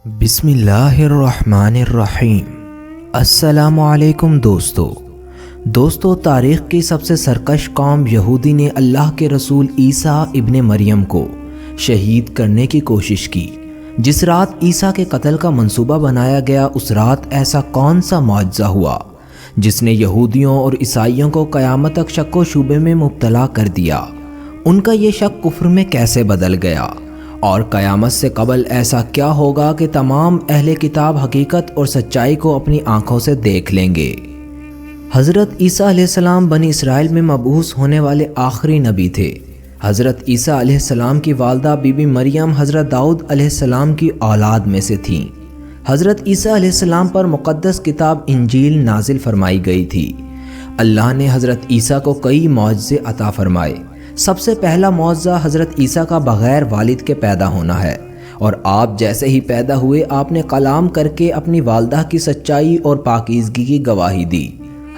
بسم اللہ الرحمن الرحیم۔ السلام علیکم دوستو، تاریخ کی سب سے سرکش قوم یہودی نے اللہ کے رسول عیسیٰ ابن مریم کو شہید کرنے کی کوشش کی۔ جس رات عیسیٰ کے قتل کا منصوبہ بنایا گیا، اس رات ایسا کون سا معجزہ ہوا جس نے یہودیوں اور عیسائیوں کو قیامت تک شک و شبے میں مبتلا کر دیا؟ ان کا یہ شک کفر میں کیسے بدل گیا؟ اور قیامت سے قبل ایسا کیا ہوگا کہ تمام اہل کتاب حقیقت اور سچائی کو اپنی آنکھوں سے دیکھ لیں گے؟ حضرت عیسیٰ علیہ السلام بنی اسرائیل میں مبعوث ہونے والے آخری نبی تھے۔ حضرت عیسیٰ علیہ السلام کی والدہ بی بی مریم حضرت داؤد علیہ السلام کی اولاد میں سے تھیں۔ حضرت عیسیٰ علیہ السلام پر مقدس کتاب انجیل نازل فرمائی گئی تھی۔ اللہ نے حضرت عیسیٰ کو کئی معجزے عطا فرمائے۔ سب سے پہلا معجزہ حضرت عیسیٰ کا بغیر والد کے پیدا ہونا ہے، اور آپ جیسے ہی پیدا ہوئے آپ نے کلام کر کے اپنی والدہ کی سچائی اور پاکیزگی کی گواہی دی۔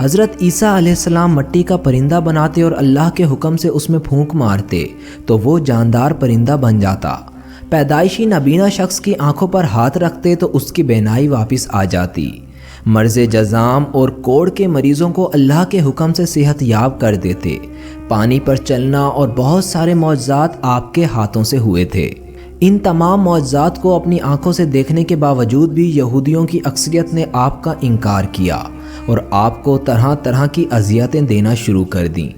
حضرت عیسیٰ علیہ السلام مٹی کا پرندہ بناتے اور اللہ کے حکم سے اس میں پھونک مارتے تو وہ جاندار پرندہ بن جاتا۔ پیدائشی نابینا شخص کی آنکھوں پر ہاتھ رکھتے تو اس کی بینائی واپس آ جاتی۔ مرض جذام اور کوڑ کے مریضوں کو اللہ کے حکم سے صحت یاب کر دیتے۔ پانی پر چلنا اور بہت سارے معجزات آپ کے ہاتھوں سے ہوئے تھے۔ ان تمام معجزات کو اپنی آنکھوں سے دیکھنے کے باوجود بھی یہودیوں کی اکثریت نے آپ کا انکار کیا اور آپ کو طرح طرح کی اذیتیں دینا شروع کر دیں۔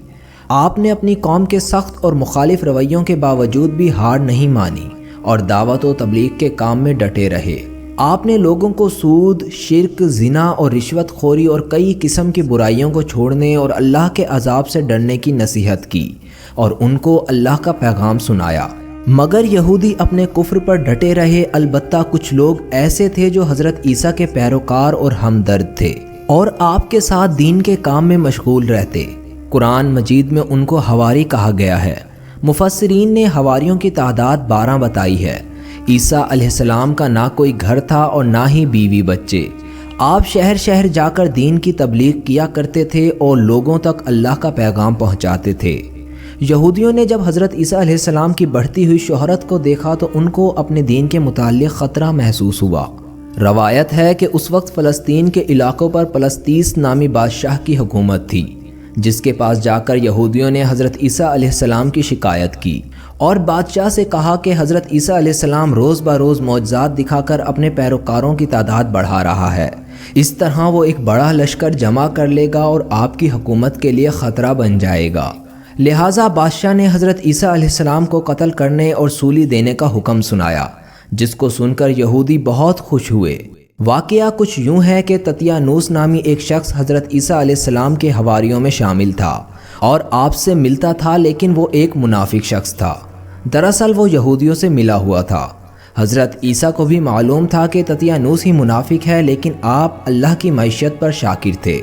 آپ نے اپنی قوم کے سخت اور مخالف رویوں کے باوجود بھی ہار نہیں مانی اور دعوت و تبلیغ کے کام میں ڈٹے رہے۔ آپ نے لوگوں کو سود، شرک، زنا اور رشوت خوری اور کئی قسم کی برائیوں کو چھوڑنے اور اللہ کے عذاب سے ڈرنے کی نصیحت کی اور ان کو اللہ کا پیغام سنایا، مگر یہودی اپنے کفر پر ڈٹے رہے۔ البتہ کچھ لوگ ایسے تھے جو حضرت عیسیٰ کے پیروکار اور ہمدرد تھے اور آپ کے ساتھ دین کے کام میں مشغول رہتے۔ قرآن مجید میں ان کو حواری کہا گیا ہے۔ مفسرین نے حواریوں کی تعداد 12 بتائی ہے۔ عیسیٰ علیہ السلام کا نہ کوئی گھر تھا اور نہ ہی بیوی بچے۔ آپ شہر شہر جا کر دین کی تبلیغ کیا کرتے تھے اور لوگوں تک اللہ کا پیغام پہنچاتے تھے۔ یہودیوں نے جب حضرت عیسیٰ علیہ السلام کی بڑھتی ہوئی شہرت کو دیکھا تو ان کو اپنے دین کے متعلق خطرہ محسوس ہوا۔ روایت ہے کہ اس وقت فلسطین کے علاقوں پر پلسطیس نامی بادشاہ کی حکومت تھی، جس کے پاس جا کر یہودیوں نے حضرت عیسیٰ علیہ السلام کی شکایت کی اور بادشاہ سے کہا کہ حضرت عیسیٰ علیہ السلام روز بروز معجزات دکھا کر اپنے پیروکاروں کی تعداد بڑھا رہا ہے۔ اس طرح وہ ایک بڑا لشکر جمع کر لے گا اور آپ کی حکومت کے لیے خطرہ بن جائے گا۔ لہٰذا بادشاہ نے حضرت عیسیٰ علیہ السلام کو قتل کرنے اور سولی دینے کا حکم سنایا، جس کو سن کر یہودی بہت خوش ہوئے۔ واقعہ کچھ یوں ہے کہ تتیانوس نامی ایک شخص حضرت عیسیٰ علیہ السلام کے حواریوں میں شامل تھا اور آپ سے ملتا تھا، لیکن وہ ایک منافق شخص تھا۔ دراصل وہ یہودیوں سے ملا ہوا تھا۔ حضرت عیسیٰ کو بھی معلوم تھا کہ تتیانوس ہی منافق ہے، لیکن آپ اللہ کی معیشت پر شاکر تھے۔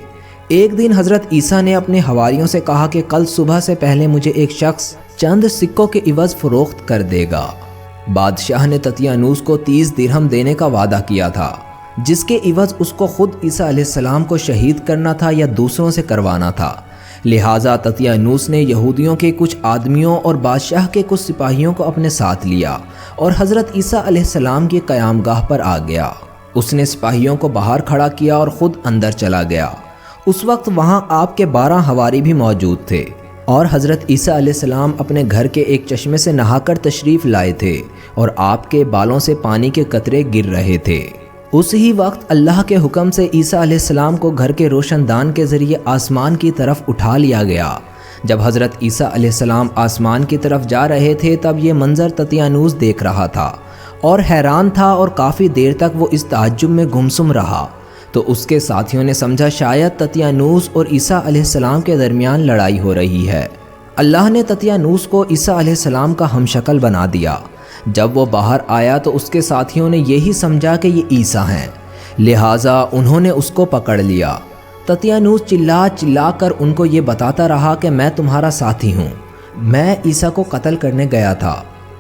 ایک دن حضرت عیسیٰ نے اپنے حواریوں سے کہا کہ کل صبح سے پہلے مجھے ایک شخص چند سکوں کے عوض فروخت کر دے گا۔ بادشاہ نے تتیانوس کو 30 درہم دینے کا وعدہ کیا تھا، جس کے عوض اس کو خود عیسیٰ علیہ السلام کو شہید کرنا تھا یا دوسروں سے کروانا تھا۔ لہٰذا تتیانوس نے یہودیوں کے کچھ آدمیوں اور بادشاہ کے کچھ سپاہیوں کو اپنے ساتھ لیا اور حضرت عیسیٰ علیہ السلام کی قیام گاہ پر آ گیا۔ اس نے سپاہیوں کو باہر کھڑا کیا اور خود اندر چلا گیا۔ اس وقت وہاں آپ کے 12 حواری بھی موجود تھے اور حضرت عیسیٰ علیہ السلام اپنے گھر کے ایک چشمے سے نہا کر تشریف لائے تھے اور آپ کے بالوں سے پانی کے قطرے گر رہے تھے۔ اس ہی وقت اللہ کے حکم سے عیسیٰ علیہ السلام کو گھر کے روشن دان کے ذریعے آسمان کی طرف اٹھا لیا گیا۔ جب حضرت عیسیٰ علیہ السلام آسمان کی طرف جا رہے تھے تب یہ منظر تتیانوس دیکھ رہا تھا اور حیران تھا، اور کافی دیر تک وہ اس تعجب میں گمسم رہا۔ تو اس کے ساتھیوں نے سمجھا شاید تتیانوس اور عیسیٰ علیہ السلام کے درمیان لڑائی ہو رہی ہے۔ اللہ نے تتیانوس کو عیسیٰ علیہ السلام کا ہم شکل بنا دیا۔ جب وہ باہر آیا تو اس کے ساتھیوں نے یہی سمجھا کہ یہ عیسیٰ ہیں، لہٰذا انہوں نے اس کو پکڑ لیا۔ تتیانوس چلا چلا کر ان کو یہ بتاتا رہا کہ میں تمہارا ساتھی ہوں، میں عیسیٰ کو قتل کرنے گیا تھا،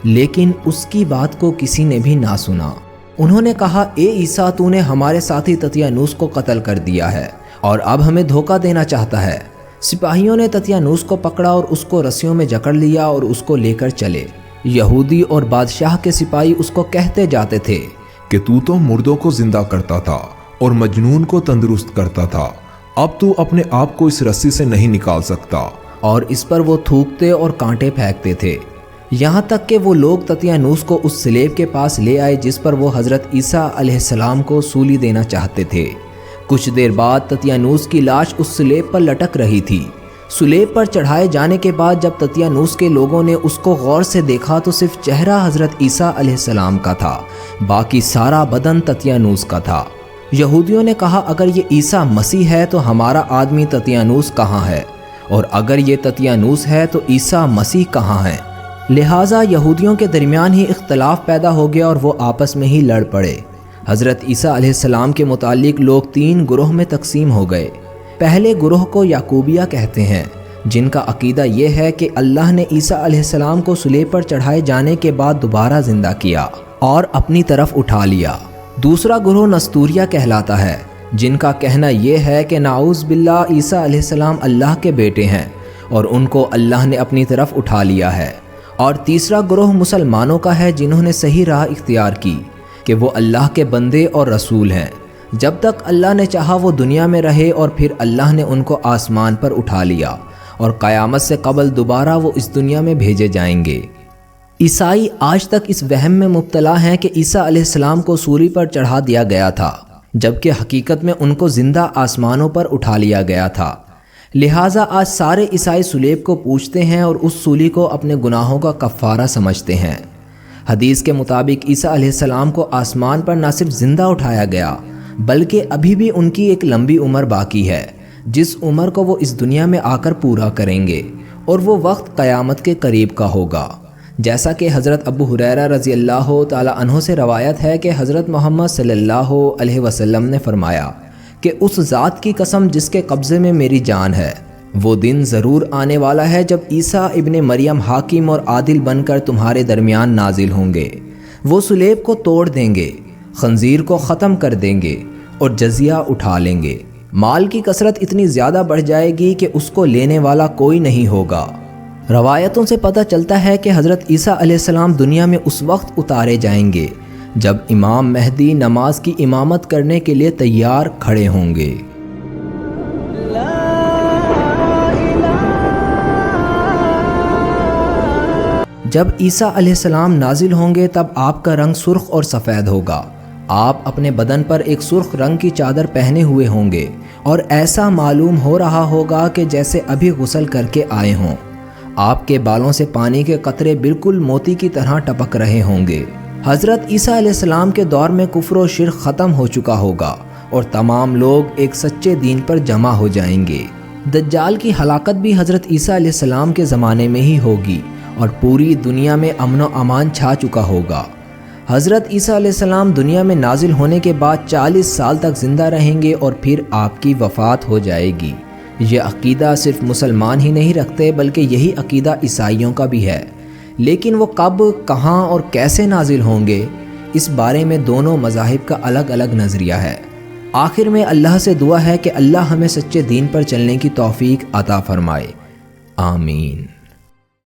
لیکن اس کی بات کو کسی نے بھی نہ سنا۔ انہوں نے کہا، اے عیسیٰ، تو نے ہمارے ساتھی تتیانوس کو قتل کر دیا ہے اور اب ہمیں دھوکہ دینا چاہتا ہے۔ سپاہیوں نے تتیانوس کو پکڑا اور اس کو رسیوں میں جکڑ لیا اور اس کو لے کر چلے۔ یہودی اور بادشاہ کے سپاہی اس کو کہتے جاتے تھے کہ تو مردوں کو زندہ کرتا تھا اور مجنون کو تندرست کرتا تھا، اب تو اپنے آپ کو اس رسی سے نہیں نکال سکتا۔ اور اس پر وہ تھوکتے اور کانٹے پھینکتے تھے، یہاں تک کہ وہ لوگ تطیانوس کو اس سلیب کے پاس لے آئے جس پر وہ حضرت عیسیٰ علیہ السلام کو سولی دینا چاہتے تھے۔ کچھ دیر بعد تطیانوس کی لاش اس سلیب پر لٹک رہی تھی۔ سلیب پر چڑھائے جانے کے بعد جب تطیانوس کے لوگوں نے اس کو غور سے دیکھا تو صرف چہرہ حضرت عیسیٰ علیہ السلام کا تھا، باقی سارا بدن تطیانوس کا تھا۔ یہودیوں نے کہا اگر یہ عیسیٰ مسیح ہے تو ہمارا آدمی تطیانوس کہاں ہے، اور اگر یہ تطیانوس ہے تو عیسیٰ مسیح کہاں ہے؟ لہٰذا یہودیوں کے درمیان ہی اختلاف پیدا ہو گیا اور وہ آپس میں ہی لڑ پڑے۔ حضرت عیسیٰ علیہ السلام کے متعلق لوگ 3 گروہ میں تقسیم ہو گئے۔ پہلے گروہ کو یعقوبیہ کہتے ہیں، جن کا عقیدہ یہ ہے کہ اللہ نے عیسیٰ علیہ السلام کو صلیب پر چڑھائے جانے کے بعد دوبارہ زندہ کیا اور اپنی طرف اٹھا لیا۔ دوسرا گروہ نستوریہ کہلاتا ہے، جن کا کہنا یہ ہے کہ نعوذ باللہ عیسیٰ علیہ السلام اللہ کے بیٹے ہیں اور ان کو اللہ نے اپنی طرف اٹھا لیا ہے۔ اور تیسرا گروہ مسلمانوں کا ہے جنہوں نے صحیح راہ اختیار کی کہ وہ اللہ کے بندے اور رسول ہیں، جب تک اللہ نے چاہا وہ دنیا میں رہے اور پھر اللہ نے ان کو آسمان پر اٹھا لیا اور قیامت سے قبل دوبارہ وہ اس دنیا میں بھیجے جائیں گے۔ عیسائی آج تک اس وہم میں مبتلا ہیں کہ عیسیٰ علیہ السلام کو سولی پر چڑھا دیا گیا تھا، جبکہ حقیقت میں ان کو زندہ آسمانوں پر اٹھا لیا گیا تھا۔ لہٰذا آج سارے عیسائی صلیب کو پوجتے ہیں اور اس سولی کو اپنے گناہوں کا کفارہ سمجھتے ہیں۔ حدیث کے مطابق عیسیٰ علیہ السلام کو آسمان پر نہ صرف زندہ اٹھایا گیا بلکہ ابھی بھی ان کی ایک لمبی عمر باقی ہے، جس عمر کو وہ اس دنیا میں آ کر پورا کریں گے، اور وہ وقت قیامت کے قریب کا ہوگا۔ جیسا کہ حضرت ابو ہریرہ رضی اللہ تعالی عنہ سے روایت ہے کہ حضرت محمد صلی اللہ علیہ وسلم نے فرمایا کہ اس ذات کی قسم جس کے قبضے میں میری جان ہے، وہ دن ضرور آنے والا ہے جب عیسیٰ ابن مریم حاکم اور عادل بن کر تمہارے درمیان نازل ہوں گے۔ وہ صلیب کو توڑ دیں گے، خنزیر کو ختم کر دیں گے اور جزیہ اٹھا لیں گے۔ مال کی کثرت اتنی زیادہ بڑھ جائے گی کہ اس کو لینے والا کوئی نہیں ہوگا۔ روایتوں سے پتہ چلتا ہے کہ حضرت عیسیٰ علیہ السلام دنیا میں اس وقت اتارے جائیں گے جب امام مہدی نماز کی امامت کرنے کے لیے تیار کھڑے ہوں گے۔ جب عیسیٰ علیہ السلام نازل ہوں گے تب آپ کا رنگ سرخ اور سفید ہوگا۔ آپ اپنے بدن پر ایک سرخ رنگ کی چادر پہنے ہوئے ہوں گے اور ایسا معلوم ہو رہا ہوگا کہ جیسے ابھی غسل کر کے آئے ہوں۔ آپ کے بالوں سے پانی کے قطرے بالکل موتی کی طرح ٹپک رہے ہوں گے۔ حضرت عیسیٰ علیہ السلام کے دور میں کفر و شرک ختم ہو چکا ہوگا اور تمام لوگ ایک سچے دین پر جمع ہو جائیں گے۔ دجال کی ہلاکت بھی حضرت عیسیٰ علیہ السلام کے زمانے میں ہی ہوگی اور پوری دنیا میں امن و امان چھا چکا ہوگا۔ حضرت عیسیٰ علیہ السلام دنیا میں نازل ہونے کے بعد 40 سال تک زندہ رہیں گے اور پھر آپ کی وفات ہو جائے گی۔ یہ عقیدہ صرف مسلمان ہی نہیں رکھتے بلکہ یہی عقیدہ عیسائیوں کا بھی ہے، لیکن وہ کب، کہاں اور کیسے نازل ہوں گے اس بارے میں دونوں مذاہب کا الگ الگ نظریہ ہے۔ آخر میں اللہ سے دعا ہے کہ اللہ ہمیں سچے دین پر چلنے کی توفیق عطا فرمائے، آمین۔